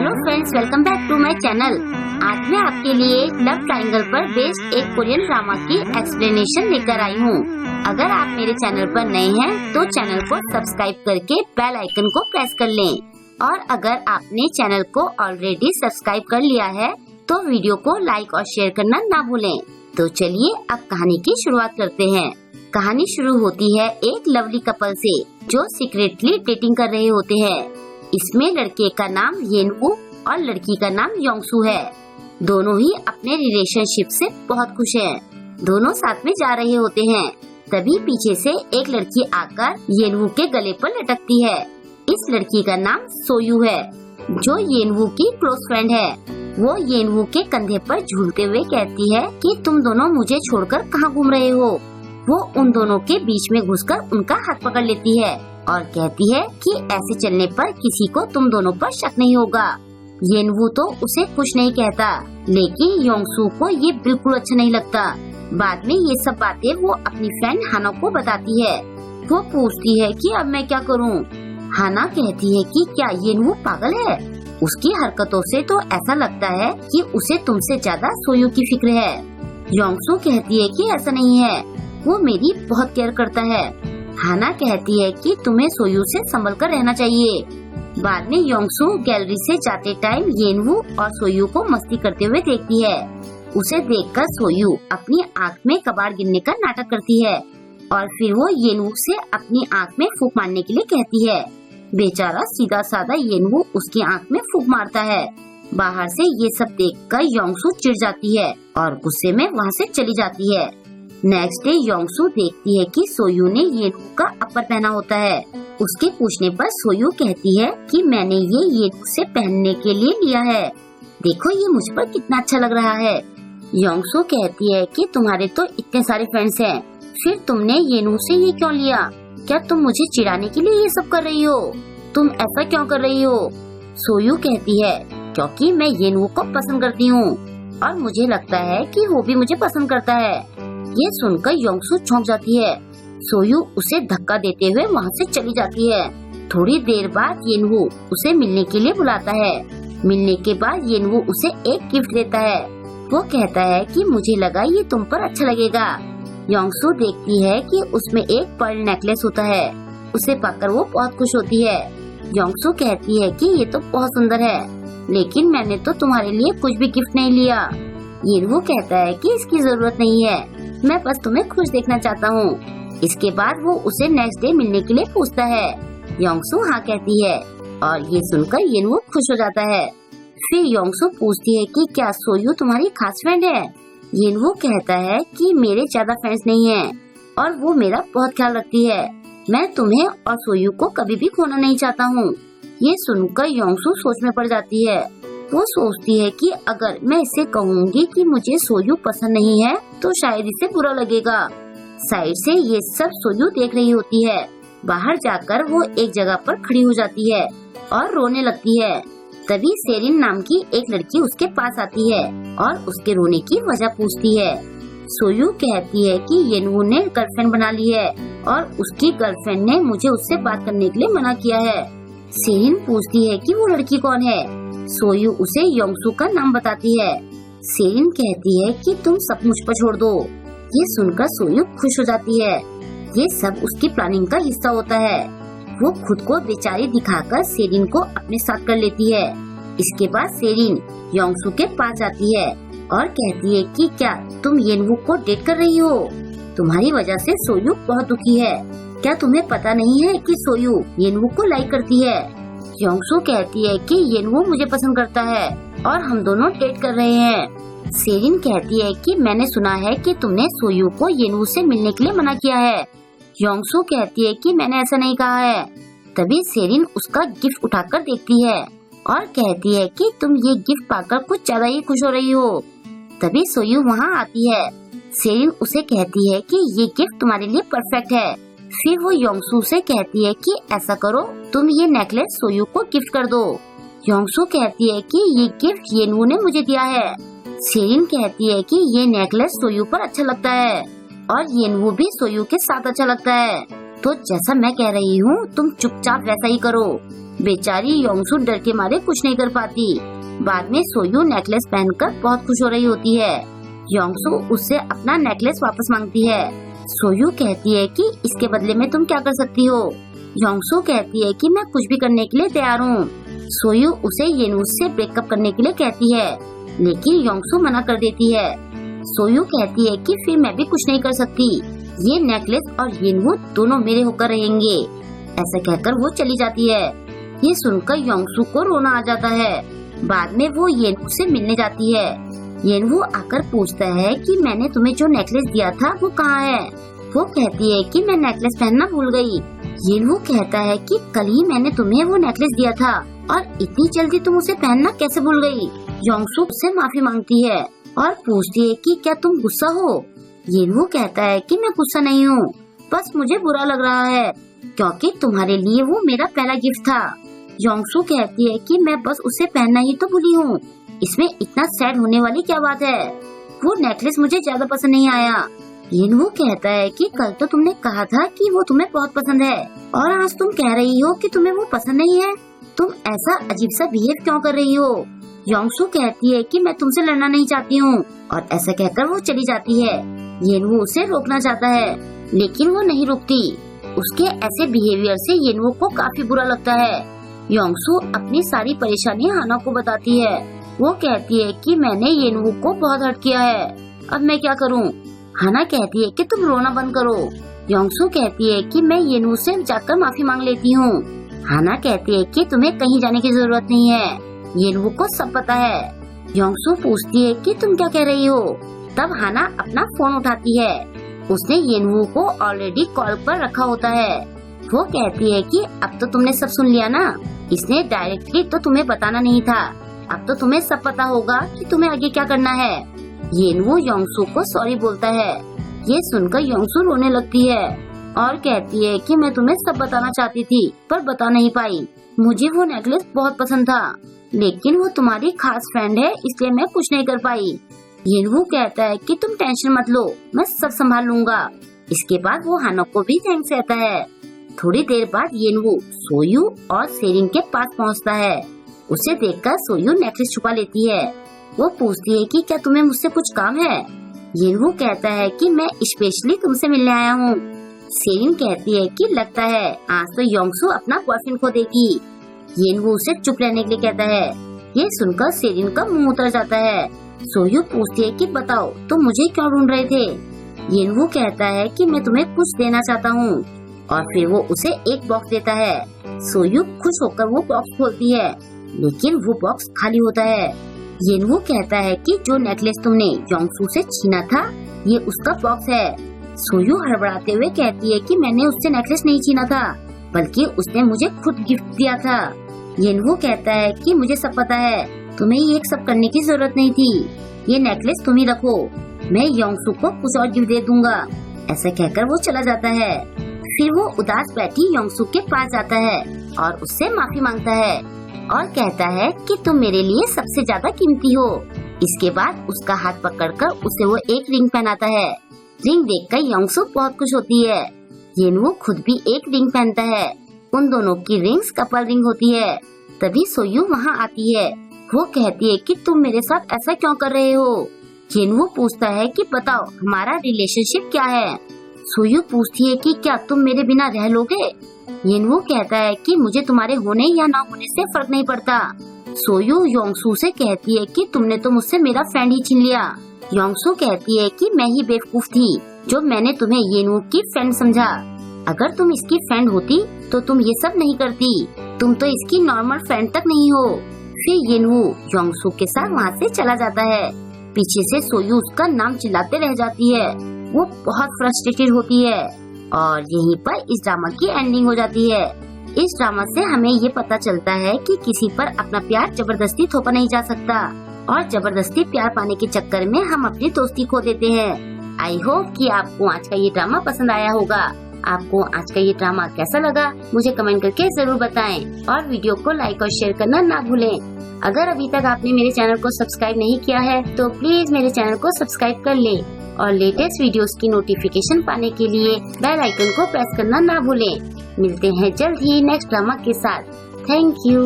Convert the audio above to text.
Hello friends, welcome back to my channel. आज मैं आपके लिए लव ट्रायंगल पर बेस्ड एक कोरियन ड्रामा की एक्सप्लेनेशन लेकर आई हूँ। अगर आप मेरे चैनल पर नए हैं तो चैनल को सब्सक्राइब करके बेल आइकन को प्रेस कर लें, और अगर आपने चैनल को ऑलरेडी सब्सक्राइब कर लिया है तो वीडियो को लाइक और शेयर करना ना भूलें। तो चलिए अब कहानी की शुरुआत करते हैं। कहानी शुरू होती है एक लवली कपल से जो सीक्रेटली डेटिंग कर रहे होते हैं। इसमें लड़के का नाम येनवू और लड़की का नाम योंगसू है। दोनों ही अपने रिलेशनशिप से बहुत खुश हैं। दोनों साथ में जा रहे होते हैं। तभी पीछे से एक लड़की आकर येनवू के गले पर लटकती है। इस लड़की का नाम सोयू है, जो येनवू की क्लोज फ्रेंड है। वो येनवू के कंधे पर झूलते हुए कहती है कि तुम दोनों मुझे छोड़कर कहाँ घूम रहे हो। वो उन दोनों के बीच में घुसकर उनका हाथ पकड़ लेती है और कहती है कि ऐसे चलने पर किसी को तुम दोनों पर शक नहीं होगा। येनवू तो उसे कुछ नहीं कहता, लेकिन योंगसू को ये बिल्कुल अच्छा नहीं लगता। बाद में ये सब बातें वो अपनी फ्रेंड हाना को बताती है। वो पूछती है कि अब मैं क्या करूं। हाना कहती है कि क्या येनवू पागल है। उसकी हरकतों से तो ऐसा लगता है कि उसे तुमसे ज्यादा सोयू की फिक्र है। योंगसू कहती है कि ऐसा नहीं है, वो मेरी बहुत केयर करता है। हाना कहती है कि तुम्हें सोयू से संभल कर रहना चाहिए। बाद में योंगसू गैलरी से जाते टाइम येनवू और सोयू को मस्ती करते हुए देखती है। उसे देखकर सोयू अपनी आँख में कबाड़ गिरने का नाटक करती है और फिर वो येनवू से अपनी आँख में फूंक मारने के लिए कहती है। बेचारा सीधा साधा येनवू उसकी आँख में फूंक मारता है। बाहर से ये सब देखकर योंगसू चिढ़ जाती है और गुस्से में वहाँ से चली जाती है। नेक्स्ट डे योंगसू देखती है कि सोयू ने येनवू का अपर पहना होता है। उसके पूछने पर सोयू कहती है कि मैंने ये येनवू से पहनने के लिए लिया है। देखो ये मुझ पर कितना अच्छा लग रहा है। योंगसू कहती है कि तुम्हारे तो इतने सारे फ्रेंड्स हैं, फिर तुमने येनवू से ये क्यों लिया? क्या तुम मुझे चिढ़ाने के लिए ये सब कर रही हो? तुम ऐसा क्यों कर रही हो? सोयू कहती है क्योंकि मैं येनवू को पसंद करती हूँ और मुझे लगता है कि वो भी मुझे पसंद करता है। ये सुनकर योंगसू चौंक जाती है। सोयू उसे धक्का देते हुए वहाँ से चली जाती है। थोड़ी देर बाद येनवू उसे मिलने के लिए बुलाता है। मिलने के बाद येनवू उसे एक गिफ्ट देता है। वो कहता है कि मुझे लगा ये तुम पर अच्छा लगेगा। योंगसू देखती है कि उसमें एक पर्ल नेकलेस होता है। उसे पाकर वो बहुत खुश होती है। योंगसू कहती है कि ये तो बहुत सुंदर है, लेकिन मैंने तो तुम्हारे लिए कुछ भी गिफ्ट नहीं लिया। येनवू कहता है कि इसकी जरूरत नहीं है, मैं बस तुम्हें खुश देखना चाहता हूँ। इसके बाद वो उसे नेक्स्ट डे मिलने के लिए पूछता है। योंगसू हाँ कहती है और ये सुनकर येनवू खुश हो जाता है। फिर योंगसू पूछती है कि क्या सोयू तुम्हारी खास फ्रेंड है? येनवू कहता है कि मेरे ज्यादा फ्रेंड्स नहीं हैं और वो मेरा बहुत ख्याल रखती है। मैं तुम्हें और सोयू को कभी भी खोना नहीं चाहता हूँ। ये सुनकर योंगसू सोच में पड़ जाती है। वो सोचती है कि अगर मैं इसे कहूँगी कि मुझे सोयू पसंद नहीं है तो शायद इसे बुरा लगेगा। साइड से ये सब सोयू देख रही होती है। बाहर जाकर वो एक जगह पर खड़ी हो जाती है और रोने लगती है। तभी सेरिन नाम की एक लड़की उसके पास आती है और उसके रोने की वजह पूछती है। सोयू कहती है कि येनवू ने गर्लफ्रेंड बना ली है और उसकी गर्लफ्रेंड ने मुझे उससे बात करने के लिए मना किया है। सेरिन पूछती है कि वो लड़की कौन है। सोयू उसे योंगसू का नाम बताती है। सेरिन कहती है कि तुम सब मुझ पर छोड़ दो। ये सुनकर सोयू खुश हो जाती है। ये सब उसकी प्लानिंग का हिस्सा होता है। वो खुद को बेचारी दिखाकर सेरिन को अपने साथ कर लेती है। इसके बाद सेरिन योंगसू के पास जाती है और कहती है कि क्या तुम येनवू को डेट कर रही हो? तुम्हारी वजह से सोयू बहुत दुखी है। क्या तुम्हें पता नहीं है कि सोयू येनवू को लाइक करती है? योंगसू कहती है कि येनवू मुझे पसंद करता है और हम दोनों डेट कर रहे हैं। सेरिन कहती है कि मैंने सुना है कि तुमने सोयू को येनवू से मिलने के लिए मना किया है। योंगसू कहती है कि मैंने ऐसा नहीं कहा है। तभी सेरिन उसका गिफ्ट उठाकर देखती है और कहती है कि तुम ये गिफ्ट पाकर कुछ ज्यादा ही खुश हो रही हो। तभी सोयू वहाँ आती है। सेरिन उसे कहती है कि ये गिफ्ट तुम्हारे लिए परफेक्ट है। फिर वो योंगसू से कहती है कि ऐसा करो, तुम ये नेकलेस सोयू को गिफ्ट कर दो। योंगसू कहती है कि ये गिफ्ट येनवू ने मुझे दिया है। सेरिन कहती है कि ये नेकलेस सोयू पर अच्छा लगता है और येनवू भी सोयू के साथ अच्छा लगता है। तो जैसा मैं कह रही हूँ तुम चुपचाप वैसा ही करो। बेचारी योंगसू डर के मारे कुछ नहीं कर पाती। बाद में सोयू नेकलेस पहनकर बहुत खुश हो रही होती है। योंगसू उससे अपना नेकलेस वापस मांगती है। सोयू कहती है कि इसके बदले में तुम क्या कर सकती हो। योंगसू कहती है कि मैं कुछ भी करने के लिए तैयार हूँ। सोयू उसे येनवू से ब्रेकअप करने के लिए कहती है, लेकिन योंगसू मना कर देती है। सोयू कहती है कि फिर मैं भी कुछ नहीं कर सकती, ये नेकलेस और येनवू दोनों मेरे होकर रहेंगे। ऐसा कहकर वो चली जाती है। ये सुनकर योंगसू को रोना आ जाता है। बाद में वो येनवू से मिलने जाती है। येनवू आकर पूछता है कि मैंने तुम्हें जो नेकलेस दिया था वो कहाँ है। वो कहती है कि मैं नेकलेस पहनना भूल गई। येनवू कहता है कि कल ही मैंने तुम्हें वो नेकलेस दिया था और इतनी जल्दी तुम उसे पहनना कैसे भूल गई। योंगसू से माफी मांगती है और पूछती है कि क्या तुम गुस्सा हो। येनवू कहता है कि मैं गुस्सा नहीं हूँ, बस मुझे बुरा लग रहा है क्योंकि तुम्हारे लिए वो मेरा पहला गिफ्ट था। योंगसू कहती है कि मैं बस उसे पहनना ही तो भूली हूँ, इसमें इतना सैड होने वाली क्या बात है। वो नेकलेस मुझे ज्यादा पसंद नहीं आया। येनवू कहता है कि कल तो तुमने कहा था कि वो तुम्हें बहुत पसंद है और आज तुम कह रही हो कि तुम्हें वो पसंद नहीं है। तुम ऐसा अजीब सा बिहेव क्यों कर रही हो। योंगसू कहती है कि मैं तुमसे लड़ना नहीं चाहती हूँ और ऐसा कहकर वो चली जाती है। येनवू उसे रोकना चाहता है लेकिन वो नहीं रुकती। उसके ऐसे बिहेवियर से येनवू को काफी बुरा लगता है। योंगसू अपनी सारी परेशानी हाना को बताती है। वो कहती है कि मैंने येनवू को बहुत हर्ट किया है, अब मैं क्या करूं। हाना कहती है कि तुम रोना बंद करो। योंगसू कहती है कि मैं येनवू से जाकर माफी मांग लेती हूँ। हाना कहती है कि तुम्हें कहीं जाने की जरूरत नहीं है, येनवू को सब पता है। योंगसू पूछती है कि तुम क्या कह रही हो। तब हाना अपना फोन उठाती है। उसने येनवू को ऑलरेडी कॉल पर रखा होता है। वो कहती है कि अब तो तुमने सब सुन लिया ना, इसने डायरेक्टली तो तुम्हें बताना नहीं था, अब तो तुम्हें सब पता होगा कि तुम्हें आगे क्या करना है। येनवू योंगसू को सॉरी बोलता है। ये सुनकर योंगसू रोने लगती है और कहती है कि मैं तुम्हें सब बताना चाहती थी पर बता नहीं पाई। मुझे वो नेकलेस बहुत पसंद था लेकिन वो तुम्हारी खास फ्रेंड है इसलिए मैं कुछ नहीं कर पाई। येनवू कहता है कि तुम टेंशन मत लो, मैं सब संभाल लूंगा। इसके बाद वो हाना को भी थैंक्स कहता है। थोड़ी देर बाद येनवू सोयू और सेरिन के पास पहुंचता है। उसे देखकर सोयू नेकलेस छुपा लेती है। वो पूछती है कि क्या तुम्हें मुझसे कुछ काम है। येनवू कहता है कि मैं स्पेशली तुमसे मिलने आया हूँ। सेरिन कहती है कि लगता है आज तो योंगसू अपना बॉयफ्रेंड खो देगी। येनवू उसे चुप रहने के लिए कहता है। ये सुनकर सेरिन का मुंह उतर जाता है। सोयू पूछती है कि बताओ तुम मुझे क्यों ढूंढ रहे थे। येनवू कहता है कि मैं तुम्हें कुछ देना चाहता हूँ और फिर वो उसे एक बॉक्स देता है। सोयू खुश होकर वो बॉक्स खोलती है लेकिन वो बॉक्स खाली होता है। येनवू कहता है कि जो नेकलेस तुमने योंगसू से छीना था ये उसका बॉक्स है। सोयू हड़बड़ाते हुए कहती है कि मैंने उससे नेकलेस नहीं छीना था बल्कि उसने मुझे खुद गिफ्ट दिया था। येनवू कहता है कि मुझे सब पता है, तुम्हें ये सब करने की जरूरत नहीं थी, ये नेकलेस तुम ही रखो, मैं योंगसू को कुछ और गिफ्ट दे दूंगा। ऐसा कहकर वो चला जाता है। फिर वो उदास बैठी योंगसू के पास जाता है और उससे माफी मांगता है और कहता है कि तुम मेरे लिए सबसे ज्यादा कीमती हो। इसके बाद उसका हाथ पकड़कर उसे वो एक रिंग पहनाता है। रिंग देखकर योंगसू बहुत खुश होती है। येनवू खुद भी एक रिंग पहनता है। उन दोनों की रिंग्स कपल रिंग होती है। तभी सोयू वहाँ आती है। वो कहती है कि तुम मेरे साथ ऐसा क्यों कर रहे हो। येनवू पूछता है कि बताओ हमारा रिलेशनशिप क्या है। सोयू पूछती है कि क्या तुम मेरे बिना रह लोगे। येनवू कहता है कि मुझे तुम्हारे होने या ना होने से फर्क नहीं पड़ता। सोयू योंगसू से कहती है कि तुमने तो मुझसे मेरा फ्रेंड ही छीन लिया। योंगसू कहती है कि मैं ही बेवकूफ थी जो मैंने तुम्हें येनवू की फ्रेंड समझा। अगर तुम इसकी फ्रेंड होती तो तुम ये सब नहीं करती, तुम तो इसकी नॉर्मल फ्रेंड तक नहीं हो। फिर येनवू योंगसू के साथ वहाँ से चला जाता है। पीछे से सोयू उसका नाम चिल्लाते रह जाती है। वो बहुत फ्रस्ट्रेटेड होती है और यहीं पर इस ड्रामा की एंडिंग हो जाती है। इस ड्रामा से हमें ये पता चलता है कि किसी पर अपना प्यार जबरदस्ती थोपा नहीं जा सकता और जबरदस्ती प्यार पाने के चक्कर में हम अपनी दोस्ती खो देते हैं। आई होप कि आपको आज का ये ड्रामा पसंद आया होगा। आपको आज का ये ड्रामा कैसा लगा मुझे कमेंट करके जरूर बताएं और वीडियो को लाइक और शेयर करना ना भूलें। अगर अभी तक आपने मेरे चैनल को सब्सक्राइब नहीं किया है तो प्लीज मेरे चैनल को सब्सक्राइब कर लें और लेटेस्ट वीडियोस की नोटिफिकेशन पाने के लिए बेल आइकन को प्रेस करना ना भूलें। मिलते हैं जल्द ही नेक्स्ट ड्रामा के साथ। Thank you.